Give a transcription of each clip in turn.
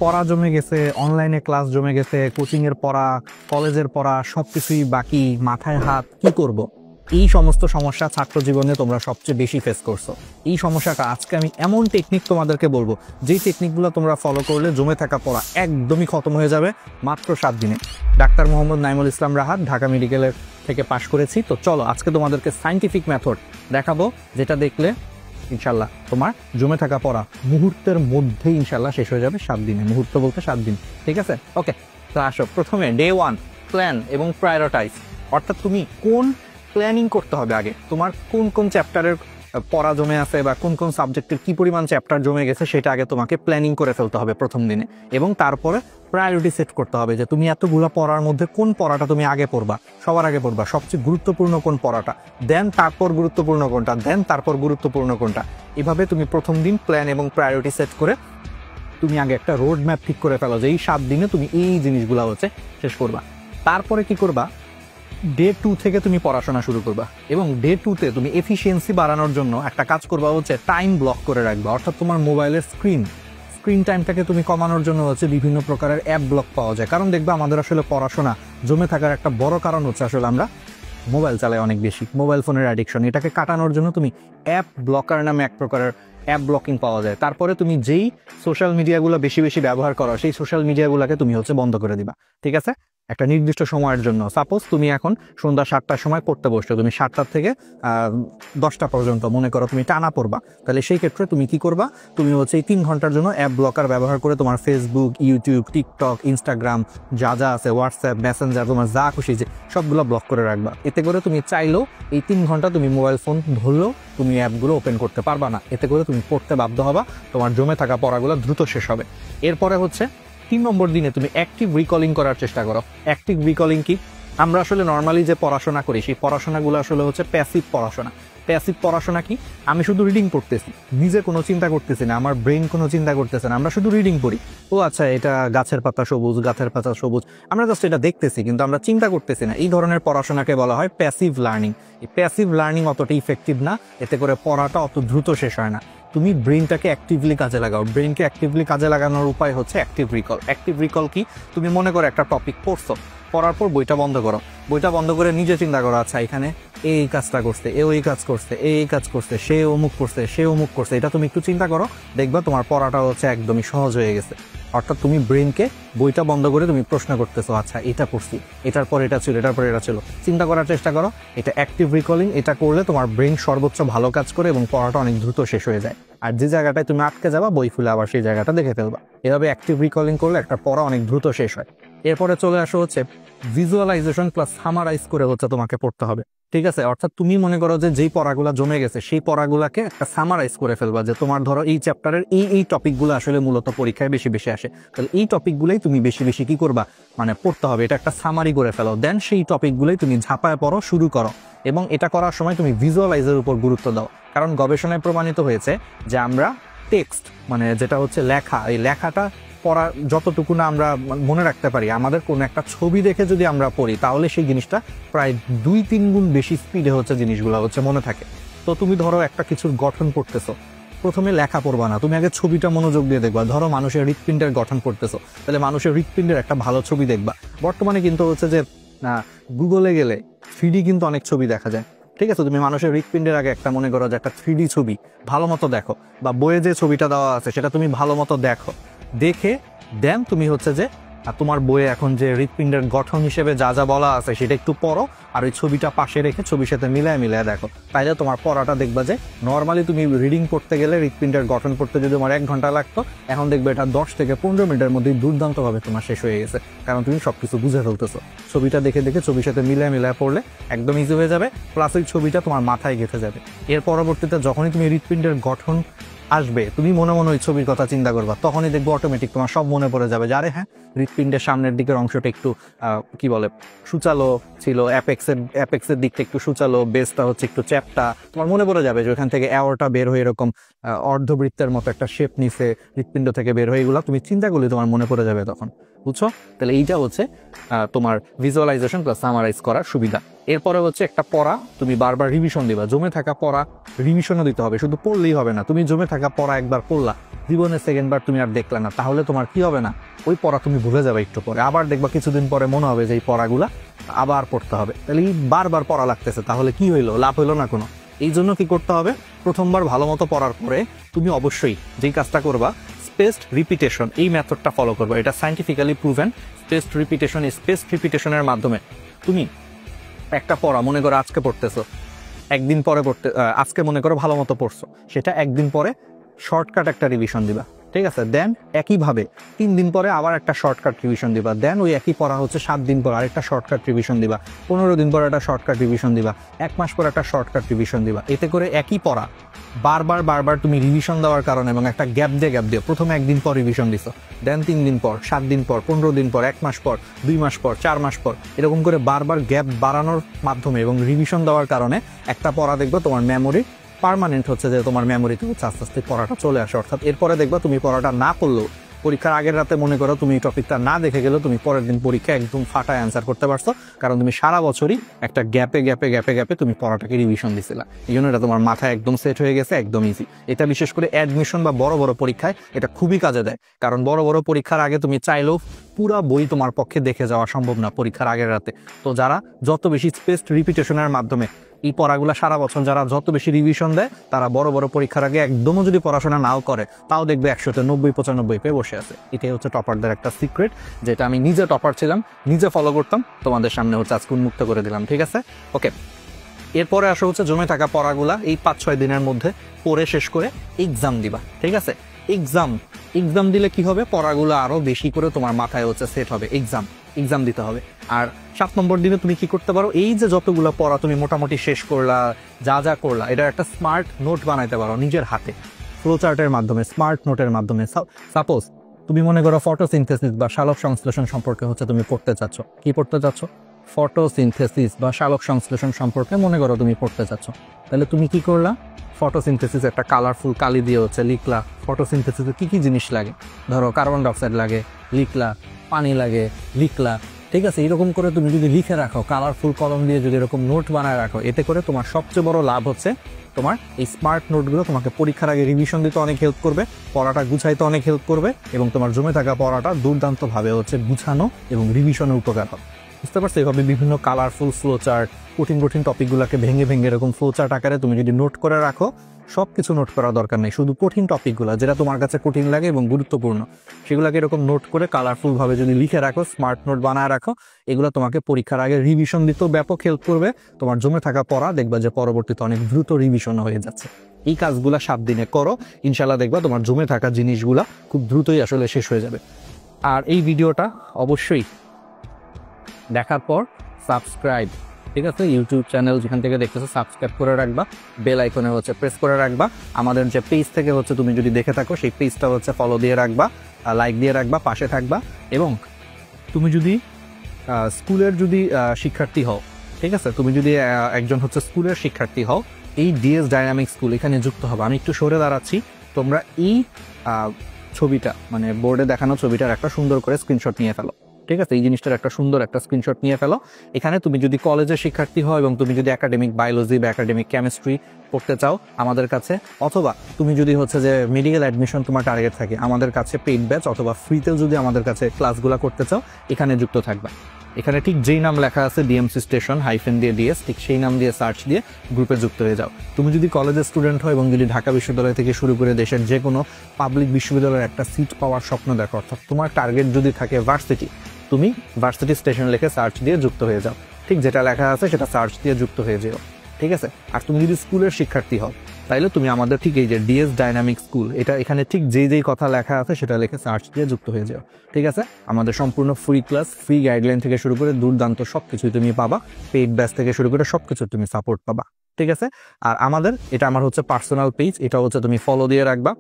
পড়া জমে গেছে, অনলাইনে ক্লাস জমে গেছে, কোচিংয়ের পড়া, কলেজের পড়া, সবকিছুই বাকি, মাথায় হাত, কি করব? এই সমস্ত সমস্যা ছাত্র জীবনে তোমরা সবচেয়ে বেশি ফেস করছো। এই সমস্যাটা আজকে আমি এমন টেকনিক তোমাদেরকে বলবো, যেই টেকনিকগুলো তোমরা ফলো করলে জমে থাকা পড়া একদমই খতম হয়ে যাবে মাত্র 7 দিনে। ডাক্তার মোহাম্মদ নাইমুল ইসলাম রাহাত, ঢাকা মেডিকেলের থেকে পাশ করেছি। তো চলো আজকে তোমাদেরকে সায়েন্টিফিক মেথড দেখাবো, যেটা দেখলে ইনশাল্লাহ তোমার জমে থাকা পড়া মুহূর্তের মধ্যেই ইনশাল্লাহ শেষ হয়ে যাবে 7 দিনে। মুহূর্ত বলতে 7 দিন, ঠিক আছে? ওকে, তো আসো প্রথমে ডে 1 প্ল্যান এবং প্রায়োরিটাইজ। অর্থাৎ তুমি কোন প্ল্যানিং করতে হবে আগে, তোমার কোন কোন চ্যাপ্টারের পড়া জমে আছে বা কোন কোন সাবজেক্টের কি পরিমাণ চ্যাপ্টার জমে গেছে সেটা আগে তোমাকে প্ল্যানিং করে ফেলতে হবে প্রথম দিনে। এবং তারপরে প্রায়োরিটি সেট করতে হবে যে তুমি এতগুলো পড়ার মধ্যে কোন পড়াটা তুমি আগে পড়বা, সবার আগে পড়বা, সবচেয়ে গুরুত্বপূর্ণ কোন পড়াটা, দেন তারপর গুরুত্বপূর্ণ কোনটা, দেন তারপর গুরুত্বপূর্ণ কোনটা। এভাবে তুমি প্রথম দিন প্ল্যান এবং প্রায়োরিটি সেট করে তুমি আগে একটা রোড ম্যাপ ঠিক করে ফেলো যে এই 7 দিনে তুমি এই জিনিসগুলো হচ্ছে শেষ করবা। তারপরে কি করবা, ডে 2 থেকে তুমি পড়াশোনা শুরু করবা। এবং ডে 2-তে তুমি এফিসিয়েন্সি বাড়ানোর জন্য একটা কাজ করবা, হচ্ছে টাইম ব্লক করে রাখবা। অর্থাৎ তোমার মোবাইলের স্ক্রিন টাইমটাকে তুমি কমানোর জন্য হচ্ছে বিভিন্ন প্রকারের অ্যাপ ব্লক পাওয়া যায়। কারণ দেখবা আমাদের আসলে পড়াশোনা জমে থাকার একটা বড় কারণ হচ্ছে আসলে আমরা মোবাইল চালাই অনেক বেশি, মোবাইল ফোনের অ্যাডিকশন। এটাকে কাটানোর জন্য তুমি অ্যাপ ব্লকার নামে এক প্রকারের অ্যাপ ব্লকিং পাওয়া যায়। তারপরে তুমি যেই সোশ্যাল মিডিয়াগুলো বেশি বেশি ব্যবহার করো সেই সোশ্যাল মিডিয়াগুলোকে তুমি হচ্ছে বন্ধ করে দিবা, ঠিক আছে? একটা নির্দিষ্ট সময়ের জন্য। সাপোজ তুমি এখন সন্ধ্যা 7টার সময় পড়তে বসছো, তুমি 7টা থেকে 10টা পর্যন্ত মনে করো তুমি টানা পড়বা, তাহলে সেই ক্ষেত্রে তুমি কি করবা, তুমি হচ্ছে এই 3 ঘন্টার জন্য অ্যাপ ব্লকার ব্যবহার করে তোমার ফেসবুক, ইউটিউব, টিকটক, ইনস্টাগ্রাম যা যা আছে, হোয়াটসঅ্যাপ, মেসেঞ্জার, তোমার যা খুশি যে সবগুলো ব্লক করে রাখবা। এতে করে তুমি চাইলেও এই 3 ঘন্টা তুমি মোবাইল ফোন ধরলেও তুমি অ্যাপগুলো ওপেন করতে পারবা না। এতে করে তুমি পড়তে বাধ্য হবা, তোমার জমে থাকা পড়াগুলো দ্রুত শেষ হবে। এরপরে হচ্ছে 3 নম্বর দিনে তুমি অ্যাক্টিভ রিকলিং করার চেষ্টা করো। অ্যাক্টিভ রিকলিং কি? আমরা আসলে নর্মালি যে পড়াশোনা করি সেই পড়াশোনাগুলো আসলে হচ্ছে প্যাসিভ পড়াশোনা। প্যাসিভ পড়াশোনা কি? আমি শুধু রিডিং পড়তেছি, নিজে কোনো চিন্তা করতেছি না, আমার ব্রেন কোনো চিন্তা করতেছে না, আমরা শুধু রিডিং পড়ি। ও আচ্ছা, এটা গাছের পাতা সবুজ, গাছের পাতা সবুজ, আমরা জাস্ট এটা দেখতেছি কিন্তু আমরা চিন্তা করতেছি না। এই ধরনের পড়াশোনাকে বলা হয় প্যাসিভ লার্নিং। এই প্যাসিভ লার্নিং অতটা ইফেক্টিভ না, এতে করে পড়াটা অত দ্রুত শেষ হয় না। তুমি ব্রেনটাকে অ্যাক্টিভলি কাজে লাগাও। ব্রেনকে অ্যাক্টিভলি কাজে লাগানোর উপায় হচ্ছে অ্যাক্টিভ রিকল। অ্যাক্টিভ রিকল কি? তুমি মনে করো একটা টপিক পড়ছো, পড়ার পর বইটা বন্ধ করো, বইটা বন্ধ করে নিজে চিন্তা করো, আচ্ছা এখানে এই কাজটা করছে, এ ওই কাজ করছে, এই কাজ করছে, সে অমুক করছে, সে অমুক করছে, এটা তুমি একটু চিন্তা করো, দেখবা তোমার পড়াটা হচ্ছে একদমই সহজ হয়ে গেছে। অর্থাৎ তুমি ব্রেনকে বইটা বন্ধ করে তুমি প্রশ্ন করতেছো, আচ্ছা এটা করছি, এটার পর এটা ছিল, এটার পর এটা ছিল, চিন্তা করার চেষ্টা করো। এটা অ্যাক্টিভ রিকলিং। এটা করলে তোমার ব্রেন সর্বোচ্চ ভালো কাজ করে এবং পড়াটা অনেক দ্রুত শেষ হয়ে যায়। আর যে জায়গাটায় তুমি আটকে যাবা বই খুলে আবার সেই জায়গাটা দেখে ফেলবা। এভাবে অ্যাক্টিভ রিকলিং করলে একটা পড়া অনেক দ্রুত শেষ হয়। এরপরে চলে আসো হচ্ছে ভিজুয়ালাইজেশন প্লাস সামারাইজ করে হচ্ছে তোমাকে পড়তে হবে, ঠিক আছে? অর্থাৎ তুমি মনে করো যে যেই পড়াগুলা জমে গেছে সেই পড়াগুলাকে একটা সামারাইজ করে ফেলবা, যে তোমার ধরো এই চ্যাপ্টারের এই টপিকগুলো আসলে মূলত পরীক্ষায় বেশি বেশি আসে, তাহলে এই টপিকগুলোই তুমি বেশি বেশি কি করবা, মানে পড়তে হবে। এটা একটা সামারি করে ফেলো, দেন সেই টপিকগুলোই তুমি ঝাঁপায় পড়ো, শুরু করো। এবং এটা করার সময় তুমি ভিজুয়ালাইজের উপর গুরুত্ব দাও, কারণ গবেষণায় প্রমাণিত হয়েছে যে আমরা টেক্সট মানে যেটা হচ্ছে লেখা, এই লেখাটা পড়া যতটুকু না আমরা মনে রাখতে পারি, আমাদের কোনো একটা ছবি দেখে যদি আমরা পড়ি তাহলে সেই জিনিসটা প্রায় 2-3 গুণ বেশি স্পিডে হচ্ছে জিনিসগুলো হচ্ছে মনে থাকে। তো তুমি ধরো একটা কিছুর গঠন পড়তেছো, প্রথমে লেখা পড়বা না, তুমি আগে ছবিটা মনোযোগ দিয়ে দেখবা। ধরো মানুষের হৃৎপিণ্ডের গঠন পড়তেছো, তাহলে মানুষের হৃৎপিণ্ডের একটা ভালো ছবি দেখবা। বর্তমানে কিন্তু হচ্ছে যে গুগলে গেলে 3D কিন্তু অনেক ছবি দেখা যায়, ঠিক আছে? তুমি মানুষের হৃৎপিণ্ডের আগে একটা মনে করো যে একটা 3D ছবি ভালো মতো দেখো, বা বইয়ে যে ছবিটা দেওয়া আছে সেটা তুমি ভালো মতো দেখো, দেখে দেন তুমি হচ্ছে যে তোমার বইয়ে এখন যে হৃৎপিণ্ডের গঠন হিসেবে যা যা বলা আছে সেটা একটু পড়ো, আর ওই ছবিটা পাশে রেখে ছবির সাথে মিলায় দেখো। তাইলে তোমার পড়াটা দেখবা যে নর্মালি তুমি রিডিং পড়তে গেলে হৃৎপিণ্ডের গঠন পড়তে যদি তোমার 1 ঘন্টা লাগতো, এখন দেখবে এটা 10 থেকে 15 মিনিটের মধ্যেই দুর্দান্তভাবে তোমার শেষ হয়ে গেছে, কারণ তুমি সবকিছু বুঝে ফেলতেছো। ছবিটা দেখে দেখে ছবির সাথে মিলায় পড়লে একদম ইজি হয়ে যাবে, প্লাস ওই ছবিটা তোমার মাথায় গেঁথে যাবে। এর পরবর্তীতে যখনই তুমি হৃৎপিণ্ডের গঠন আসবে, তুমি মনে মনে ওই ছবির কথা চিন্তা করবা, তখনই দেখবো অটোমেটিক তোমার সব মনে পড়ে যাবে যে আরে হ্যাঁ, হৃৎপিণ্ডের সামনের দিকের অংশটা একটু কি বলে সুচালো ছিল, অ্যাপেক্সের দিকটা একটু সুচালো, বেসটা হচ্ছে একটু চ্যাপটা। তোমার মনে পড়ে যাবে যে ওখান থেকে অ্যাওরটা বের হয়ে এরকম অর্ধবৃত্তের মতো একটা শেপ নিছে হৃৎপিণ্ড থেকে বের হয়ে, এগুলো তুমি চিন্তা করলে তোমার মনে পড়ে যাবে তখন, বুঝছো? তাহলে এইটা হচ্ছে তোমার ভিজুয়ালাইজেশন প্লাস সামারাইজ করার সুবিধা। এরপরে হচ্ছে একটা পড়া তুমি বারবার রিভিশন দিবা। জমে থাকা পড়া রিভিশনও দিতে হবে, শুধু পড়লেই হবে না। তুমি জমে থাকা পড়া একবার পড়লা, জীবনে সেকেন্ডবার তুমি আর দেখলে না, তাহলে তোমার কি হবে না, ওই পড়া তুমি ভুলে যাবে একটু পরে, আবার দেখবা কিছুদিন পরে মনে হবে যে এই পড়াগুলা আবার পড়তে হবে। তাহলে বারবার পড়া লাগতেছে, তাহলে কি হইলো, লাভ হইলো না কোনো। এই জন্য কি করতে হবে, প্রথমবার ভালো মতো পড়ার পরে তুমি অবশ্যই যেই কাজটা করবা, স্পেসড রিপিটেশন, এই মেথডটা ফলো করবা। এটা scientifically proven. Spaced repetition, spaced রিপিটেশনের মাধ্যমে তুমি একটা পড়া মনে করো আজকে পড়তেছো, একদিন পরে আজকে মনে করো ভালো মতো পড়ছো, সেটা একদিন পরে শর্টকাট একটা রিভিশন দিবা, ঠিক আছে। দেন একইভাবে 3 দিন পরে আবার একটা শর্টকাট রিভিশন দিবা। দেন ওই একই পড়া হচ্ছে 7 দিন পর আরেকটা শর্টকাট রিভিশন দিবা, 15 দিন পর একটা শর্টকাট রিভিশন দিবা, 1 মাস পর একটা শর্টকাট রিভিশন দিবা। এতে করে একই পড়া বারবার তুমি রিভিশন দেওয়ার কারণে এবং একটা গ্যাপ দিয়ে প্রথমে 1 দিন পর রিভিশন দিছো, দেন 3 দিন পর, 7 দিন পর, 15 দিন পর, 1 মাস পর, 2 মাস পর, 4 মাস পর, এরকম করে বারবার গ্যাপ বাড়ানোর মাধ্যমে এবং রিভিশন দেওয়ার কারণে একটা পড়া দেখবে তোমার মেমোরি পার্মানেন্ট হচ্ছে, যে তোমার মেমোরিতে হচ্ছে আস্তে আস্তে পড়াটা চলে আসে। অর্থাৎ এরপরে দেখবা তুমি পড়াটা না পড়লেও, পরীক্ষার আগের রাতে মনে করো তুমি টপিকটা না দেখে গেলেও তুমি পরের দিন পরীক্ষা একদম ফাটায় অ্যান্সার করতে পারছো, কারণ তুমি সারা বছরই একটা গ্যাপে তুমি পড়াটাকে রিভিশন দিছিলা। এই জন্য এটা তোমার মাথায় একদম সেট হয়ে গেছে, একদম ইজি। এটা বিশেষ করে অ্যাডমিশন বা বড় বড় পরীক্ষায় এটা খুবই কাজে দেয়, কারণ বড় বড় পরীক্ষার আগে তুমি চাইলেও পুরা বই তোমার পক্ষে দেখে যাওয়া সম্ভব না পরীক্ষার আগের রাতে। তো যারা যত বেশি স্পেসড রিপিটেশনের মাধ্যমে এই পড়াগুলো সারা বছর যারা যত বেশি রিভিশন দেয়, তারা বড় বড় পরীক্ষার আগে একদমও যদি পড়াশোনা নাও করে, তাও দেখবে 100-তে 90-95 পেয়ে বসে আছে। এটাই হচ্ছে টপারদের একটা সিক্রেট, যেটা আমি নিজে টপার ছিলাম, নিজে ফলো করতাম, তোমাদের সামনে হচ্ছে আজকে উন্মুক্ত করে দিলাম, ঠিক আছে। ওকে, এরপরে আসা হচ্ছে জমে থাকা পড়াগুলা এই 5-6 দিনের মধ্যে পড়ে শেষ করে এক্সাম দিবা, ঠিক আছে। এক্সাম দিলে কি হবে, পড়াগুলো আরো বেশি করে তোমার মাথায় হচ্ছে সেট হবে। এক্সাম দিতে হবে। আর 7 নম্বর দিনে তুমি কি করতে পারো, এই যে যতগুলো পড়া তুমি মোটামুটি শেষ করলা, যা করলা, এটা একটা স্মার্ট নোট বানাইতে পারো নিজের হাতে, ফ্লো চার্টের মাধ্যমে, স্মার্ট নোটের মাধ্যমে। সাপোজ তুমি মনে করো ফটোসিনথেসিস বা সালোক সংশ্লেষণ সম্পর্কে হচ্ছে তুমি পড়তে চাচ্ছ, কি পড়তে চাচ্ছ, ফটোসিনথেসিস বা সালোক সংশ্লেষণ সম্পর্কে মনে করো তুমি পড়তে চাচ্ছ। তাহলে তুমি কি করলা, ফটোসিনথেসিস একটা কালারফুল কালি দিয়ে হচ্ছে লিখলা, ফটোসিনথেসিসে কি কি জিনিস লাগে, ধরো কার্বন ডাইঅক্সাইড লাগে, লিখলা, পানি লাগে, লিখলা, ঠিক আছে। এরকম করে তুমি যদি লিখে রাখো, কালারফুল কলম দিয়ে যদি এরকম নোট বানায় রাখো, এতে করে তোমার সবচেয়ে বড় লাভ হচ্ছে তোমার এই স্মার্ট নোটগুলো তোমাকে পরীক্ষার আগে রিভিশন দিতে অনেক হেল্প করবে, পড়াটা গুছাইতে অনেক হেল্প করবে, এবং তোমার জমে থাকা পড়াটা দুর্দান্তভাবে হচ্ছে গুছানো এবং রিভিশনে উপকার হবে। বুঝতে পারছো? এভাবে বিভিন্ন কালারফুল ফ্লো চার্ট, কঠিন টপিকগুলোকে ভেঙে এরকম ফ্লো চার্ট আকারে তুমি যদি নোট করে রাখো, সবকিছু নোট করার দরকার নেই, শুধু কঠিন টপিকগুলো যেটা তোমার কাছে কঠিন লাগে এবং গুরুত্বপূর্ণ, সেগুলোকে এরকম নোট করে কালারফুল ভাবে যদি লিখে রাখো, স্মার্ট নোট বানায় রাখো, এগুলো তোমাকে পরীক্ষার আগে রিভিশন দিতেও ব্যাপক হেল্প করবে। তোমার জমে থাকা পড়া দেখবা যে পরবর্তীতে অনেক দ্রুত রিভিশন হয়ে যাচ্ছে। এই কাজগুলা 7 দিনে করো, ইনশাল্লাহ দেখবা তোমার জমে থাকা জিনিসগুলা খুব দ্রুতই আসলে শেষ হয়ে যাবে। আর এই ভিডিওটা অবশ্যই দেখার পর সাবস্ক্রাইব, ঠিক আছে, ইউটিউব চ্যানেল যেখান থেকে দেখতেছো সাবস্ক্রাইব করে রাখবা, বেল আইকনে হচ্ছে প্রেস করে রাখবা। আমাদের যে পেজ থেকে হচ্ছে তুমি যদি দেখে থাকো, সেই পেজটা হচ্ছে ফলো দিয়ে রাখবা, লাইক দিয়ে রাখবা, পাশে থাকবা। এবং তুমি যদি স্কুলের যদি শিক্ষার্থী হও, ঠিক আছে, তুমি যদি একজন হচ্ছে স্কুলের শিক্ষার্থী হও, এই ডিএস ডাইনামিক স্কুল এখানে যুক্ত হবে। আমি একটু সরে দাঁড়াচ্ছি, তোমরা এই ছবিটা মানে বোর্ডে দেখানো ছবিটার একটা সুন্দর করে স্ক্রিনশট নিয়ে ফেলো, ঠিক আছে। এই জিনিসটার একটা সুন্দর একটা স্ক্রিনশট নিয়ে ফেলো। এখানে তুমি যদি কলেজের শিক্ষার্থী হও এবং তুমি যদি একাডেমিক বায়োলজি বা একাডেমিক কেমিস্ট্রি পড়তে চাও আমাদের কাছে, অথবা তুমি যদি হচ্ছে যে মেডিকেল অ্যাডমিশন তোমার টার্গেট থাকে, আমাদের কাছে পেইড ব্যাচ অথবা ফ্রিতেও যদি আমাদের কাছে ক্লাসগুলো করতে চাও, এখানে যুক্ত থাকবা। এখানে ঠিক যেই নাম লেখা আছে ডিএমসি স্টেশন হাইফেন দিয়ে ডিএস, ঠিক সেই নাম দিয়ে সার্চ দিয়ে গ্রুপে যুক্ত হয়ে যাও। তুমি যদি কলেজের স্টুডেন্ট হও এবং যদি ঢাকা বিশ্ববিদ্যালয় থেকে শুরু করে দেশের যে কোনো পাবলিক বিশ্ববিদ্যালয়ের একটা সিট পাওয়ার স্বপ্ন দেখো, অর্থাৎ তোমার টার্গেট যদি থাকে ভার্সিটি, তুমি ভার্সিটি স্টেশন লিখে সার্চ দিয়ে যুক্ত হয়ে যাও, ঠিক যেটা লেখা আছে সেটা সার্চ দিয়ে যুক্ত হয়ে যাও, ঠিক আছে। আর তুমি যদি স্কুলের শিক্ষার্থী হও, তাইলে তুমি আমাদের ঠিক এই যে ডিএস ডাইনামিক স্কুল, এটা এখানে ঠিক যেই কথা লেখা আছে সেটা লিখে সার্চ দিয়ে যুক্ত হয়ে যাও, ঠিক আছে। আমাদের সম্পূর্ণ ফ্রি ক্লাস, ফ্রি গাইডলাইন থেকে শুরু করে দুর্দান্ত সবকিছুই তুমি পাবা, পেইড ব্যাচ থেকে শুরু করে সবকিছু তুমি সাপোর্ট পাবা, ঠিক আছে। আর এটা আমার হচ্ছে পার্সোনাল পেজ, এটা হচ্ছে তুমি ফলো দিয়ে রাখবা,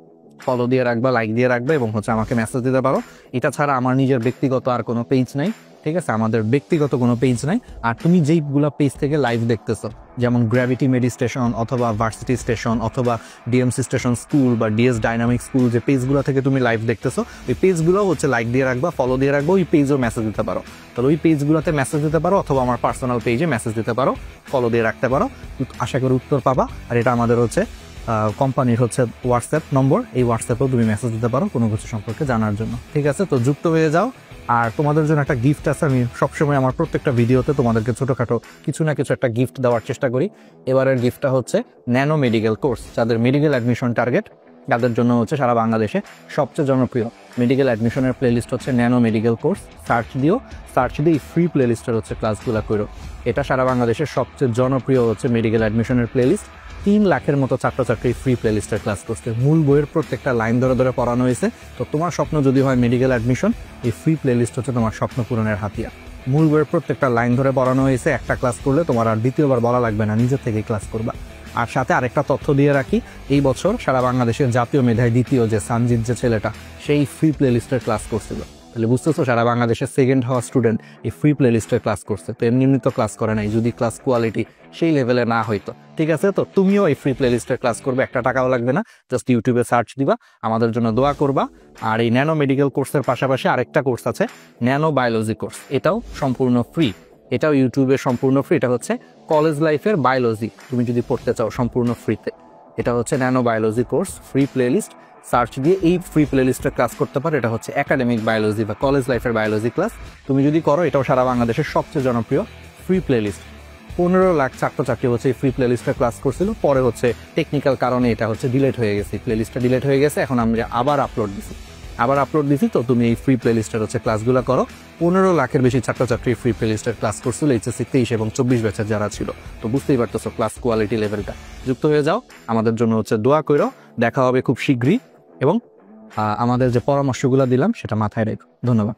লাইক দিয়ে রাখবা এবং হচ্ছে আমাকে মেসেজ দিতে পারো। এটা ছাড়া আমার নিজের ব্যক্তিগত আর কোনো পেজ নাই, ঠিক আছে, আমাদের ব্যক্তিগত কোনো পেজ নাই। আর তুমি যেইগুলো পেজ থেকে লাইভ দেখতেছো, যেমন গ্র্যাভিটি মেডি স্টেশন অথবা ভার্সিটি স্টেশন অথবা ডিএমসি স্টেশন স্কুল বা ডিএস ডাইনামিক স্কুল, যে পেজগুলো থেকে তুমি লাইভ দেখতেছো, ওই পেজগুলো হচ্ছে লাইক দিয়ে রাখবা, ফলো দিয়ে রাখবো, ওই পেজও মেসেজ দিতে পারো। তাহলে ওই পেজগুলোতে মেসেজ দিতে পারো অথবা আমার পার্সোনাল পেজে মেসেজ দিতে পারো, ফলো দিয়ে রাখতে পারো, আশা করি উত্তর পাবা। আর এটা আমাদের হচ্ছে কোম্পানির হচ্ছে হোয়াটসঅ্যাপ নম্বর, এই হোয়াটসঅ্যাপেও তুমি মেসেজ দিতে পারো কোনো কিছু সম্পর্কে জানার জন্য। ঠিক আছে, তো যুক্ত হয়ে যাও। আর তোমাদের জন্য একটা গিফট আছে, আমি সবসময় আমার প্রত্যেকটা ভিডিওতে তোমাদেরকে ছোটোখাটো কিছু না কিছু একটা গিফট দেওয়ার চেষ্টা করি। এবারের গিফটটা হচ্ছে ন্যানো মেডিকেল কোর্স। যাদের মেডিকেল অ্যাডমিশন টার্গেট তাদের জন্য হচ্ছে সারা বাংলাদেশে সবচেয়ে জনপ্রিয় মেডিকেল অ্যাডমিশনের প্লেলিস্ট হচ্ছে ন্যানো মেডিকেল কোর্স। সার্চ দিয়ে ফ্রি প্লেলিস্টের হচ্ছে ক্লাসগুলো করো। এটা সারা বাংলাদেশের সবচেয়ে জনপ্রিয় হচ্ছে মেডিকেল অ্যাডমিশনের প্লেলিস্ট। 3 লাখের মতো ছাত্রছাত্রী ফ্রি প্লেলিস্টের ক্লাস করছে। মূল বইয়ের প্রত্যেকটা লাইন ধরে ধরে পড়ানো হয়েছে। তো তোমার স্বপ্ন যদি হয় মেডিকেল অ্যাডমিশন, এই ফ্রি প্লেলিস্ট হচ্ছে তোমার স্বপ্ন পূরণের হাতিয়ার। মূল বইয়ের প্রত্যেকটা লাইন ধরে পড়ানো হয়েছে। একটা ক্লাস করলে তোমার আর দ্বিতীয়বার বলা লাগবে না, নিজের থেকেই ক্লাস করবা। আর সাথে আরেকটা তথ্য দিয়ে রাখি, এই বছর সারা বাংলাদেশের জাতীয় মেধায় দ্বিতীয় যে সানজিৎ যে ছেলেটা, সেই ফ্রি প্লেলিস্টের ক্লাস করছিল। তাহলে বুঝতেছো সারা বাংলাদেশের সেকেন্ড হওয়া স্টুডেন্ট এই ফ্রি প্লেলিস্টের ক্লাস করছে। তো এমনি তো ক্লাস করে নাই, যদি ক্লাস কোয়ালিটি সেই লেভেলে না হইতো। ঠিক আছে, তো তুমিও এই ফ্রি প্লেলিস্টের ক্লাস করবে, একটা টাকাও লাগবে না, জাস্ট ইউটিউবে সার্চ দিবা, আমাদের জন্য দোয়া করবা। আর এই ন্যানো মেডিকেল কোর্সের পাশাপাশি আরেকটা কোর্স আছে ন্যানো বায়োলজি কোর্স, এটাও সম্পূর্ণ ফ্রি, এটাও ইউটিউবে সম্পূর্ণ ফ্রি। এটা হচ্ছে কলেজ লাইফের বায়োলজি, তুমি যদি পড়তে চাও সম্পূর্ণ ফ্রিতে। এটা হচ্ছে nano biology course, free playlist. Search দিয়ে এই ফ্রি প্লেলিস্টের ক্লাস করতে পারো। এটা হচ্ছে একাডেমিক বায়োলজি বা কলেজ লাইফের বায়োলজি ক্লাস। তুমি যদি করো, এটাও সারা বাংলাদেশের সবচেয়ে জনপ্রিয় ফ্রি প্লেলিস্ট। 15 লাখ ছাত্রছাত্রী হচ্ছে এই ফ্রি প্লেলিস্টের ক্লাস করছিল। পরে হচ্ছে টেকনিক্যাল কারণে এটা হচ্ছে ডিলেট হয়ে গেছে, প্লেলিস্টটা ডিলেট হয়ে গেছে। এখন আমরা আবার আপলোড দিছি। তো তুমি এই ফ্রি প্লেলিস্টের হচ্ছে ক্লাসগুলো করো। 15 লাখের বেশি ছাত্রছাত্রী ফ্রি প্লেলিস্টের ক্লাস করছিল এইচএসসি 23 এবং 24 ব্যাচের যারা ছিল। তো বুঝতেই পারতেছো ক্লাস কোয়ালিটি লেভেলটা। যুক্ত হয়ে যাও, আমাদের জন্য হচ্ছে দোয়া করো। দেখা হবে খুব শীঘ্রই এবং আমাদের যে পরামর্শগুলো দিলাম সেটা মাথায় রেখো। ধন্যবাদ।